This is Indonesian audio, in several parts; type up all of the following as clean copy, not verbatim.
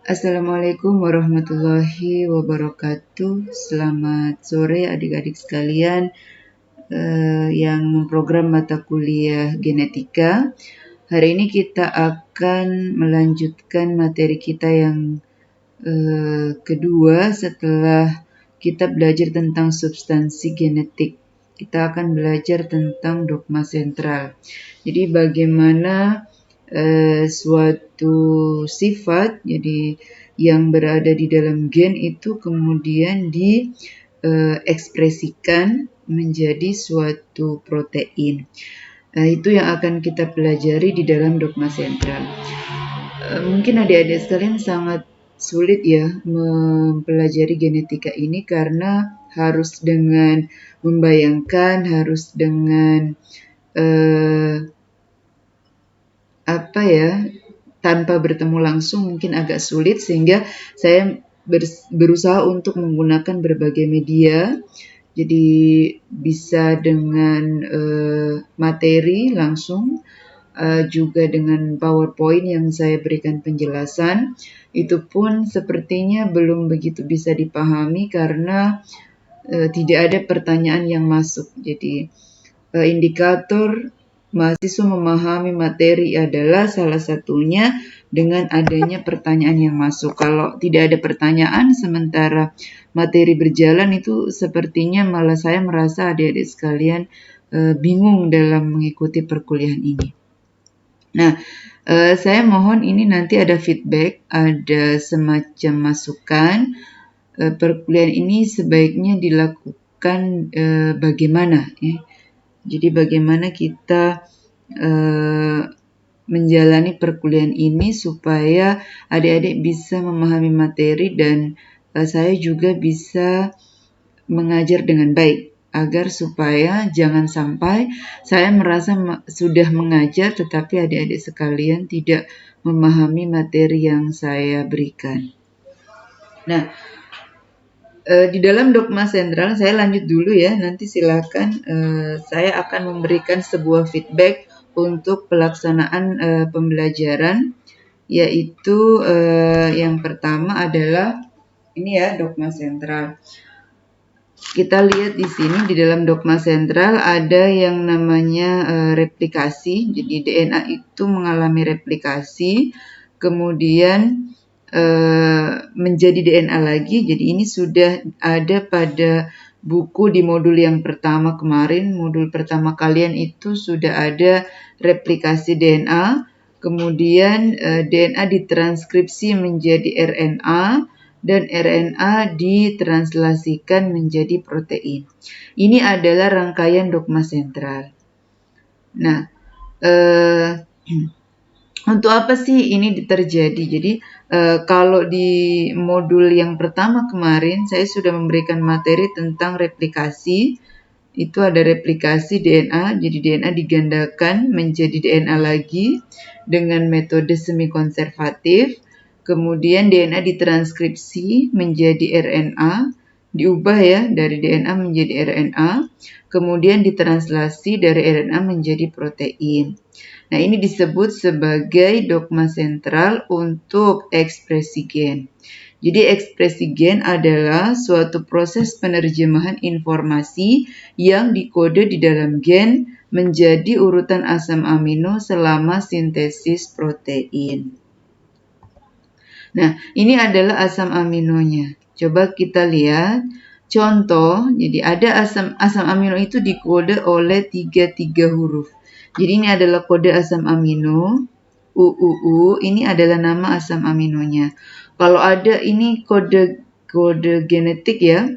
Assalamualaikum warahmatullahi wabarakatuh. Selamat sore adik-adik sekalian yang memprogram mata kuliah genetika. Hari ini kita akan melanjutkan materi kita yang kedua setelah kita belajar tentang substansi genetik. Kita akan belajar tentang dogma sentral. Jadi bagaimana suatu sifat jadi yang berada di dalam gen itu kemudian diekspresikan menjadi suatu protein. Itu yang akan kita pelajari di dalam dogma sentral. Mungkin adik-adik sekalian sangat sulit ya mempelajari genetika ini karena harus dengan membayangkan, harus dengan tanpa bertemu langsung mungkin agak sulit, sehingga saya berusaha untuk menggunakan berbagai media. Jadi bisa dengan materi langsung, juga dengan PowerPoint yang saya berikan penjelasan. Itu pun sepertinya belum begitu bisa dipahami karena tidak ada pertanyaan yang masuk. Jadi indikator mahasiswa memahami materi adalah salah satunya dengan adanya pertanyaan yang masuk. Kalau tidak ada pertanyaan sementara materi berjalan, itu sepertinya malah saya merasa adik-adik sekalian bingung dalam mengikuti perkuliahan ini. Nah, saya mohon ini nanti ada feedback, ada semacam masukan. Perkuliahan ini sebaiknya dilakukan bagaimana ya. Jadi bagaimana kita menjalani perkuliahan ini supaya adik-adik bisa memahami materi dan saya juga bisa mengajar dengan baik, agar supaya jangan sampai saya merasa sudah mengajar tetapi adik-adik sekalian tidak memahami materi yang saya berikan. Nah, di dalam dogma sentral, saya lanjut dulu ya, nanti silakan saya akan memberikan sebuah feedback untuk pelaksanaan pembelajaran, yaitu yang pertama adalah ini ya, dogma sentral. Kita lihat di sini di dalam dogma sentral ada yang namanya replikasi. Jadi DNA itu mengalami replikasi, kemudian menjadi DNA lagi. Jadi ini sudah ada pada buku di modul yang pertama kemarin. Modul pertama kalian itu sudah ada replikasi DNA, kemudian DNA ditranskripsi menjadi RNA, dan RNA ditranslasikan menjadi protein. Ini adalah rangkaian dogma sentral. Nah, untuk apa sih ini terjadi? Jadi kalau di modul yang pertama kemarin saya sudah memberikan materi tentang replikasi. Itu ada replikasi DNA, jadi DNA digandakan menjadi DNA lagi dengan metode semi-konservatif. Kemudian DNA ditranskripsi menjadi RNA, diubah ya dari DNA menjadi RNA, kemudian ditranslasi dari RNA menjadi protein. Nah, ini disebut sebagai dogma sentral untuk ekspresi gen. Jadi ekspresi gen adalah suatu proses penerjemahan informasi yang dikode di dalam gen menjadi urutan asam amino selama sintesis protein. Nah, ini adalah asam aminonya. Coba kita lihat contoh. Jadi ada asam amino itu dikode oleh 33 huruf. Jadi ini adalah kode asam amino. UUU ini adalah nama asam aminonya. Kalau ada ini kode genetik ya.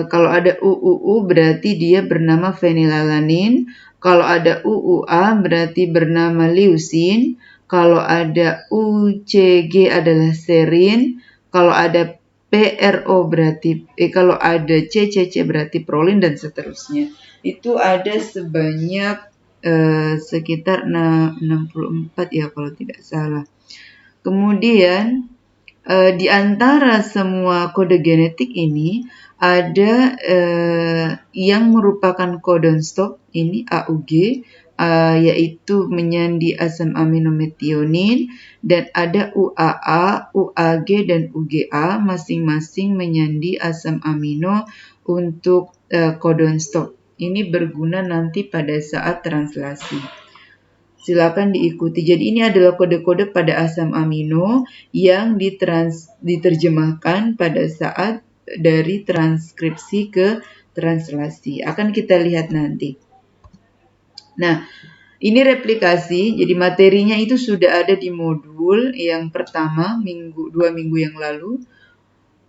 Kalau ada UUU berarti dia bernama fenilalanin. Kalau ada UUA berarti bernama leusin. Kalau ada UCG adalah serin. Kalau ada PRO berarti kalau ada CCC berarti prolin dan seterusnya. Itu ada sebanyak sekitar 64 ya kalau tidak salah. Kemudian di antara semua kode genetik ini ada yang merupakan codon stop, ini AUG, yaitu menyandi asam amino metionin, dan ada UAA, UAG, dan UGA masing-masing menyandi asam amino untuk codon stop. Ini berguna nanti pada saat translasi. Silakan diikuti. Jadi ini adalah kode-kode pada asam amino yang diterjemahkan pada saat dari transkripsi ke translasi. Akan kita lihat nanti. Nah, ini replikasi, jadi materinya itu sudah ada di modul yang pertama 2 minggu yang lalu.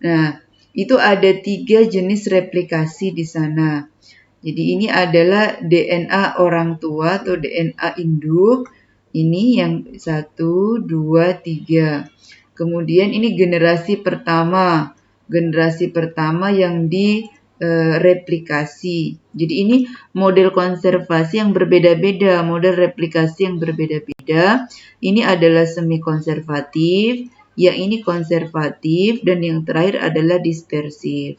Nah, itu ada 3 jenis replikasi di sana. Jadi ini adalah DNA orang tua atau DNA induk. Ini yang 1, 2, 3. Kemudian ini generasi pertama. Generasi pertama yang replikasi. Jadi ini model konservasi yang berbeda-beda, model replikasi yang berbeda-beda. Ini adalah semi konservatif, yang ini konservatif, dan yang terakhir adalah dispersif.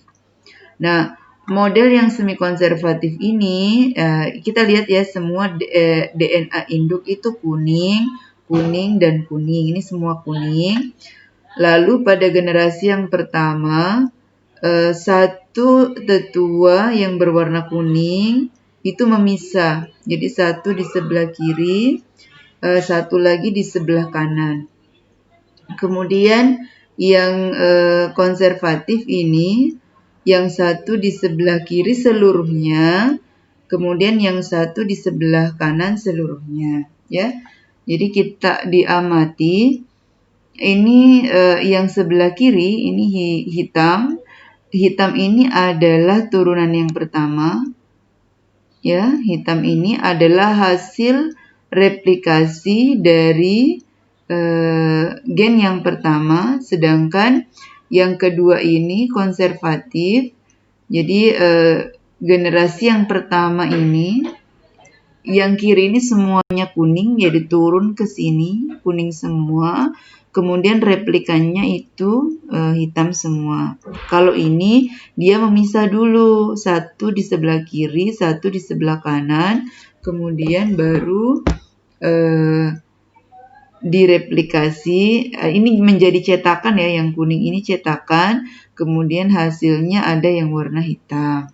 Nah, model yang semi konservatif ini kita lihat ya, semua DNA induk itu kuning, dan kuning. Ini semua kuning. Lalu pada generasi yang pertama, satu tetua yang berwarna kuning itu memisah. Jadi satu di sebelah kiri, satu lagi di sebelah kanan. Kemudian yang konservatif ini, yang satu di sebelah kiri seluruhnya, kemudian yang satu di sebelah kanan seluruhnya, ya. Jadi kita diamati, ini yang sebelah kiri ini hitam. Hitam ini adalah turunan yang pertama. Ya, hitam ini adalah hasil replikasi dari gen yang pertama, sedangkan yang kedua ini konservatif. Jadi generasi yang pertama ini, yang kiri ini semuanya kuning, jadi turun ke sini kuning semua. Kemudian replikannya itu hitam semua. Kalau ini dia memisah dulu, satu di sebelah kiri, satu di sebelah kanan, kemudian baru direplikasi. Ini menjadi cetakan ya, yang kuning ini cetakan, kemudian hasilnya ada yang warna hitam.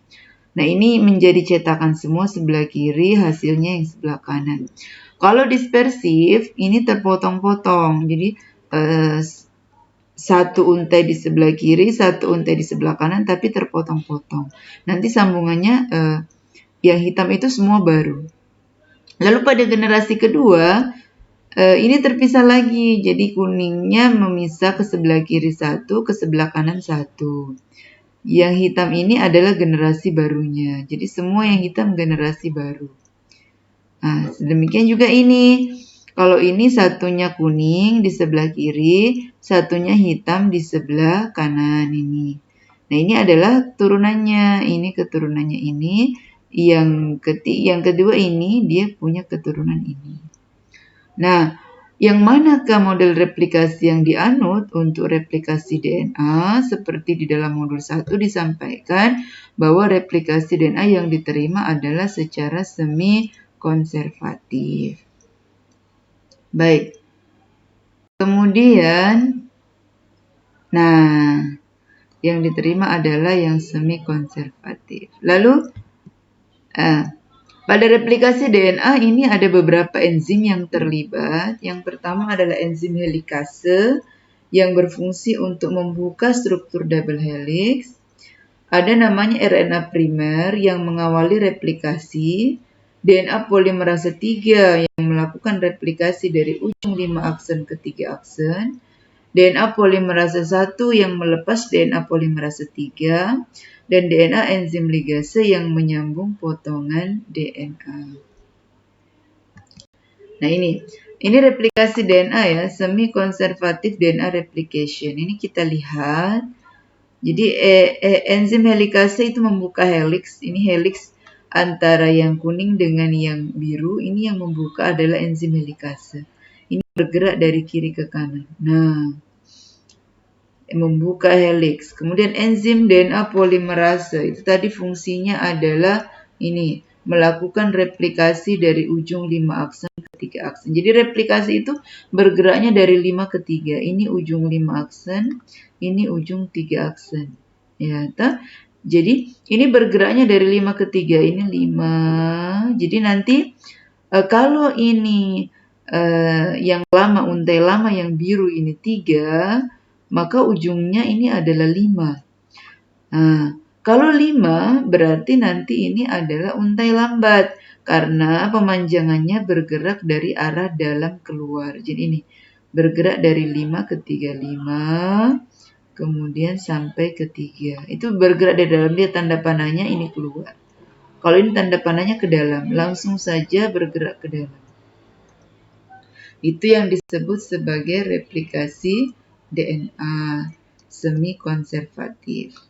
Nah, ini menjadi cetakan semua sebelah kiri, hasilnya yang sebelah kanan. Kalau dispersif, ini terpotong-potong. Jadi satu untai di sebelah kiri, satu untai di sebelah kanan, tapi terpotong-potong. Nanti sambungannya yang hitam itu semua baru. Lalu pada generasi kedua, ini terpisah lagi. Jadi kuningnya memisah ke sebelah kiri satu, ke sebelah kanan satu. Yang hitam ini adalah generasi barunya. Jadi semua yang hitam generasi baru. Nah, demikian juga ini. Kalau ini satunya kuning di sebelah kiri, satunya hitam di sebelah kanan ini. Nah, ini adalah turunannya. Ini keturunannya ini. Yang kedua ini dia punya keturunan ini. Nah, yang manakah model replikasi yang dianut untuk replikasi DNA? Seperti di dalam modul 1 disampaikan bahwa replikasi DNA yang diterima adalah secara semi konservatif. Baik. Kemudian, nah, yang diterima adalah yang semi konservatif. Lalu, pada replikasi DNA ini ada beberapa enzim yang terlibat. Yang pertama adalah enzim helikase yang berfungsi untuk membuka struktur double helix. Ada namanya RNA primer yang mengawali replikasi. DNA polimerase 3 yang melakukan replikasi dari ujung 5 aksen ke 3 aksen. DNA polimerase 1 yang melepas DNA polimerase 3. Dan DNA enzim ligase yang menyambung potongan DNA. Nah, ini replikasi DNA ya, semi konservatif DNA replication. Ini kita lihat. Jadi enzim helikase itu membuka helix. Ini helix antara yang kuning dengan yang biru. Ini yang membuka adalah enzim helikase. Ini bergerak dari kiri ke kanan. Nah, membuka helix. Kemudian enzim DNA polimerase itu tadi fungsinya adalah ini melakukan replikasi dari ujung 5 aksen ke 3 aksen. Jadi replikasi itu bergeraknya dari 5 ke 3. Ini ujung 5 aksen, ini ujung 3 aksen. Ya, jadi ini bergeraknya dari 5 ke 3. Ini 5. Jadi nanti kalau ini yang lama, untai lama yang biru ini 3, maka ujungnya ini adalah 5. Nah, kalau 5 berarti nanti ini adalah untai lambat karena pemanjangannya bergerak dari arah dalam keluar. Jadi ini bergerak dari 5 ke 3, 5 kemudian sampai ke 3. Itu bergerak dari dalam, dia tanda panahnya ini keluar. Kalau ini tanda panahnya ke dalam, langsung saja bergerak ke dalam. Itu yang disebut sebagai replikasi DNA semi konservatif.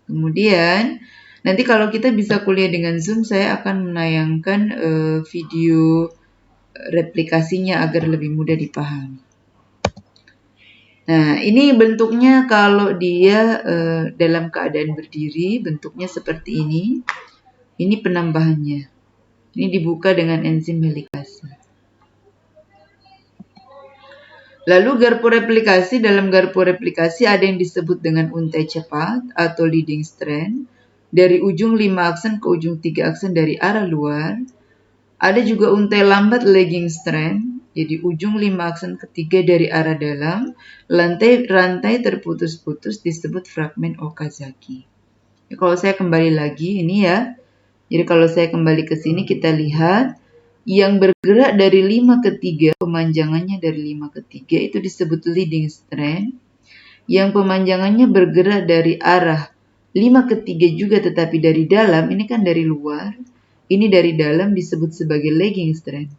Kemudian, nanti kalau kita bisa kuliah dengan Zoom, saya akan menayangkan video replikasinya agar lebih mudah dipahami. Nah, ini bentuknya kalau dia dalam keadaan berdiri, bentuknya seperti ini. Ini penambahannya. Ini dibuka dengan enzim helikase. Lalu garpu replikasi, dalam garpu replikasi ada yang disebut dengan untai cepat atau leading strand. Dari ujung 5 aksen ke ujung 3 aksen dari arah luar. Ada juga untai lambat lagging strand. Jadi ujung 5 aksen ketiga dari arah dalam. Rantai terputus-putus disebut fragmen Okazaki. Ya, kalau saya kembali lagi ini ya. Jadi kalau saya kembali ke sini kita lihat. Yang bergerak dari 5 ke 3, pemanjangannya dari 5 ke 3 itu disebut leading strand. Yang pemanjangannya bergerak dari arah 5 ke 3 juga tetapi dari dalam, ini kan dari luar. Ini dari dalam disebut sebagai lagging strand.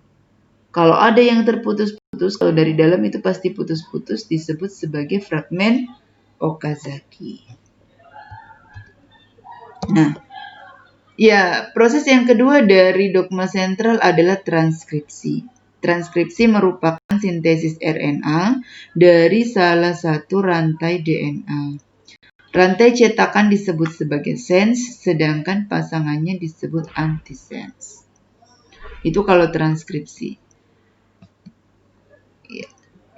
Kalau ada yang terputus-putus, kalau dari dalam itu pasti putus-putus, disebut sebagai fragmen Okazaki. Nah, ya, proses yang kedua dari dogma sentral adalah transkripsi. Transkripsi merupakan sintesis RNA dari salah satu rantai DNA. Rantai cetakan disebut sebagai sense, sedangkan pasangannya disebut antisense. Itu kalau transkripsi. Ya,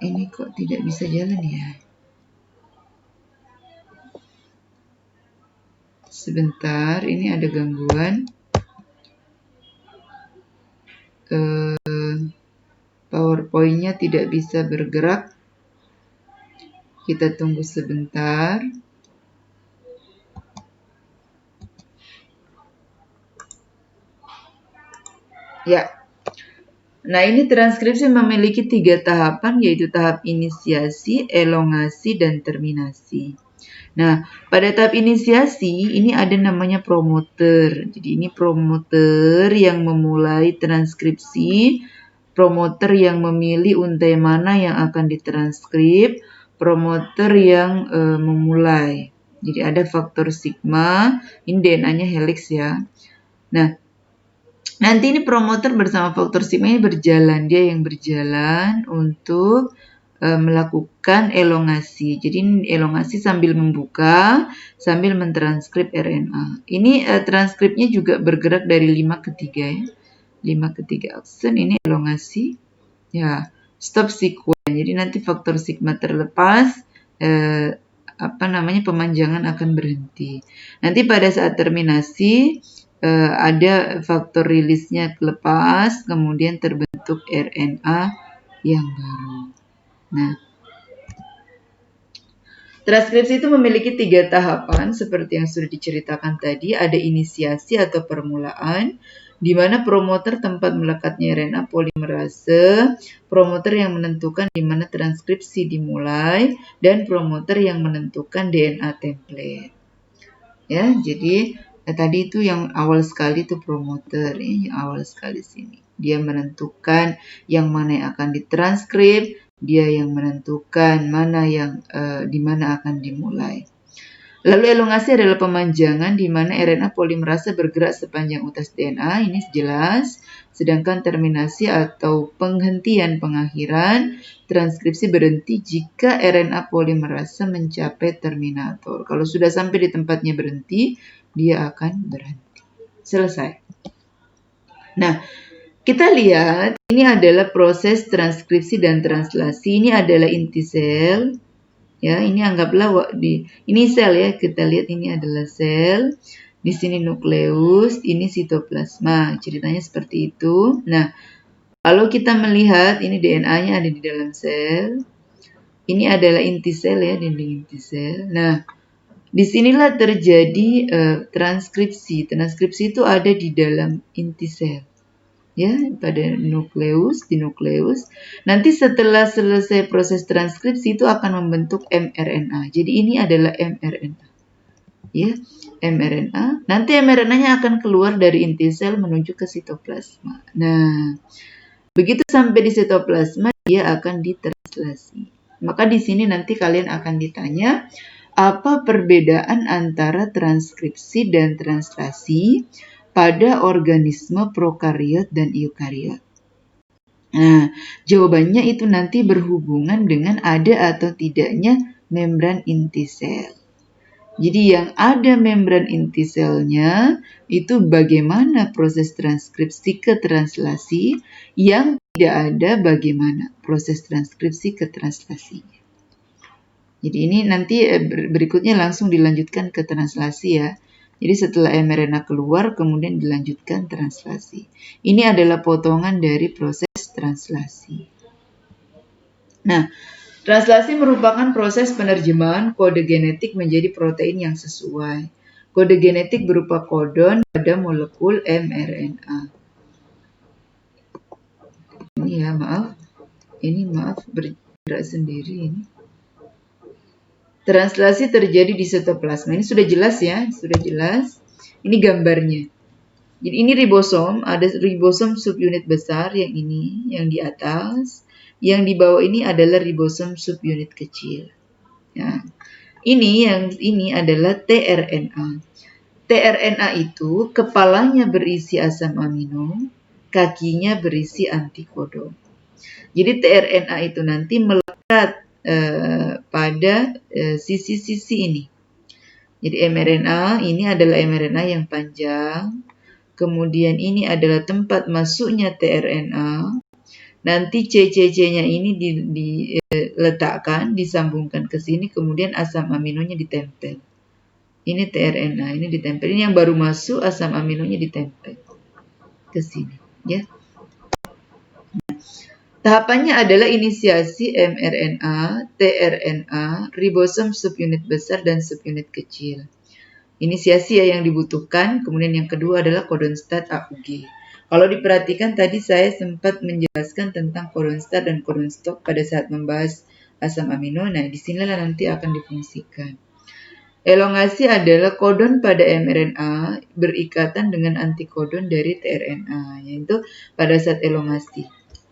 ini kok tidak bisa jalan ya? Sebentar, ini ada gangguan. PowerPoint-nya tidak bisa bergerak. Kita tunggu sebentar. Ya. Nah, ini transkripsi memiliki 3 tahapan, yaitu tahap inisiasi, elongasi, dan terminasi. Nah, pada tahap inisiasi, ini ada namanya promoter. Jadi, ini promoter yang memulai transkripsi, promoter yang memilih untai mana yang akan ditranskrip, promoter yang memulai. Jadi, ada faktor sigma, ini DNA-nya helix ya. Nah, nanti ini promoter bersama faktor sigma ini berjalan, dia yang berjalan untuk melakukan elongasi. Jadi elongasi sambil membuka, sambil mentranskrip RNA. Ini transkripnya juga bergerak dari 5 ke 3 ya. 5 ke 3 aksen, ini elongasi. Ya, stop sequence. Jadi nanti faktor sigma terlepas, pemanjangan akan berhenti. Nanti pada saat terminasi ada faktor rilisnya lepas, kemudian terbentuk RNA yang baru. Nah, transkripsi itu memiliki 3 tahapan seperti yang sudah diceritakan tadi. Ada inisiasi atau permulaan, di mana promoter tempat melekatnya RNA polimerase, promoter yang menentukan di mana transkripsi dimulai, dan promoter yang menentukan DNA template. Ya, jadi tadi itu yang awal sekali itu promoter, yang awal sekali sini. Dia menentukan yang mana yang akan ditranskrip, dia yang menentukan mana yang di mana akan dimulai. Lalu elongasi adalah pemanjangan di mana RNA polimerase bergerak sepanjang utas DNA, ini jelas. Sedangkan terminasi atau penghentian pengakhiran, transkripsi berhenti jika RNA polimerase mencapai terminator. Kalau sudah sampai di tempatnya berhenti, dia akan berhenti. Selesai. Nah, kita lihat ini adalah proses transkripsi dan translasi. Ini adalah inti sel. Ya, ini anggaplah ini sel ya. Kita lihat ini adalah sel. Di sini nukleus, ini sitoplasma. Ceritanya seperti itu. Nah, kalau kita melihat ini DNA-nya ada di dalam sel. Ini adalah inti sel ya, dinding inti sel. Nah, disinilah terjadi transkripsi. Transkripsi itu ada di dalam inti sel. Ya, pada nukleus, di nukleus. Nanti setelah selesai proses transkripsi itu akan membentuk mRNA. Jadi ini adalah mRNA. Ya, mRNA. Nanti mRNA-nya akan keluar dari inti sel menuju ke sitoplasma. Nah, begitu sampai di sitoplasma dia akan ditranslasi. Maka di sini nanti kalian akan ditanya apa perbedaan antara transkripsi dan translasi pada organisme prokariot dan eukariot. Nah, jawabannya itu nanti berhubungan dengan ada atau tidaknya membran inti sel. Jadi yang ada membran inti selnya itu bagaimana proses transkripsi ke translasi, yang tidak ada bagaimana proses transkripsi ke translasinya. Jadi ini nanti berikutnya langsung dilanjutkan ke translasi ya. Jadi setelah mRNA keluar kemudian dilanjutkan translasi. Ini adalah potongan dari proses translasi. Nah, translasi merupakan proses penerjemahan kode genetik menjadi protein yang sesuai. Kode genetik berupa kodon pada molekul mRNA. Ini ya, maaf bergerak sendiri ini. Translasi terjadi di sitoplasma. Ini sudah jelas ya, sudah jelas. Ini gambarnya. Jadi ini ribosom, ada ribosom subunit besar yang ini, yang di atas. Yang di bawah ini adalah ribosom subunit kecil. Ya. Ini adalah tRNA. tRNA itu kepalanya berisi asam amino, kakinya berisi antikodon. Jadi tRNA itu nanti melekat pada sisi-sisi ini. Jadi mRNA ini adalah mRNA yang panjang. Kemudian ini adalah tempat masuknya tRNA. Nanti CCC-nya ini diletakkan, disambungkan ke sini, kemudian asam aminonya ditempel. Ini tRNA, ini ditempel. Ini yang baru masuk, asam aminonya ditempel ke sini, ya. Nah, tahapannya adalah inisiasi mRNA, tRNA, ribosom subunit besar dan subunit kecil. Inisiasi ya yang dibutuhkan, kemudian yang kedua adalah codon start AUG. Kalau diperhatikan tadi saya sempat menjelaskan tentang codon start dan codon stop pada saat membahas asam amino. Nah, di sinilah nanti akan difungsikan. Elongasi adalah kodon pada mRNA berikatan dengan antikodon dari tRNA, yaitu pada saat elongasi.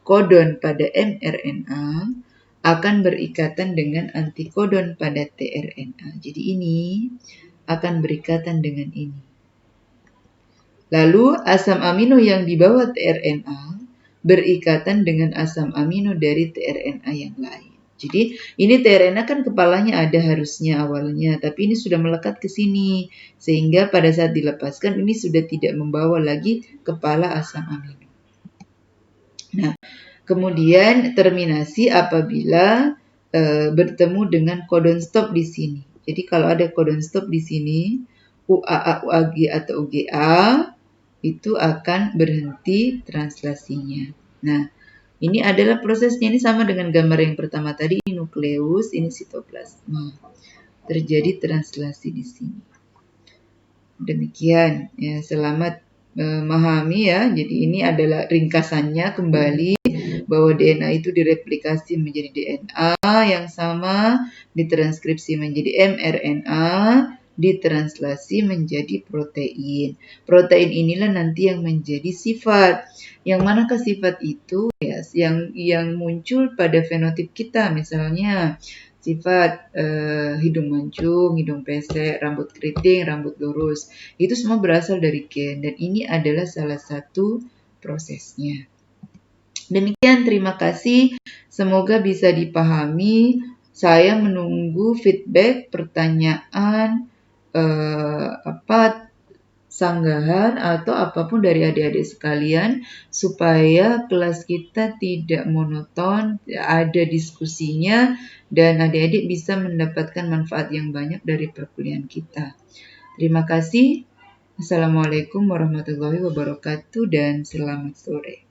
Kodon pada mRNA akan berikatan dengan antikodon pada tRNA. Jadi ini akan berikatan dengan ini. Lalu asam amino yang dibawa tRNA berikatan dengan asam amino dari tRNA yang lain. Jadi ini tRNA kan kepalanya ada harusnya awalnya, tapi ini sudah melekat ke sini. Sehingga pada saat dilepaskan ini sudah tidak membawa lagi kepala asam amino. Nah, kemudian terminasi apabila bertemu dengan codon stop di sini. Jadi kalau ada codon stop di sini, UAA, UAG atau UGA, itu akan berhenti translasinya. Nah, ini adalah prosesnya. Ini sama dengan gambar yang pertama tadi. Ini nukleus, ini sitoplasma. Terjadi translasi di sini. Demikian. Ya, selamat memahami ya. Jadi ini adalah ringkasannya kembali bahwa DNA itu direplikasi menjadi DNA yang sama, ditranskripsi menjadi mRNA, ditranslasi menjadi protein. Protein inilah nanti yang menjadi sifat. Yang manakah sifat itu? Ya, yang muncul pada fenotip kita, misalnya sifat hidung mancung, hidung pesek, rambut keriting, rambut lurus. Itu semua berasal dari gen dan ini adalah salah satu prosesnya. Demikian, terima kasih. Semoga bisa dipahami. Saya menunggu feedback, pertanyaan, sanggahan atau apapun dari adik-adik sekalian supaya kelas kita tidak monoton, ada diskusinya dan adik-adik bisa mendapatkan manfaat yang banyak dari perkuliahan kita. Terima kasih. Assalamualaikum warahmatullahi wabarakatuh dan selamat sore.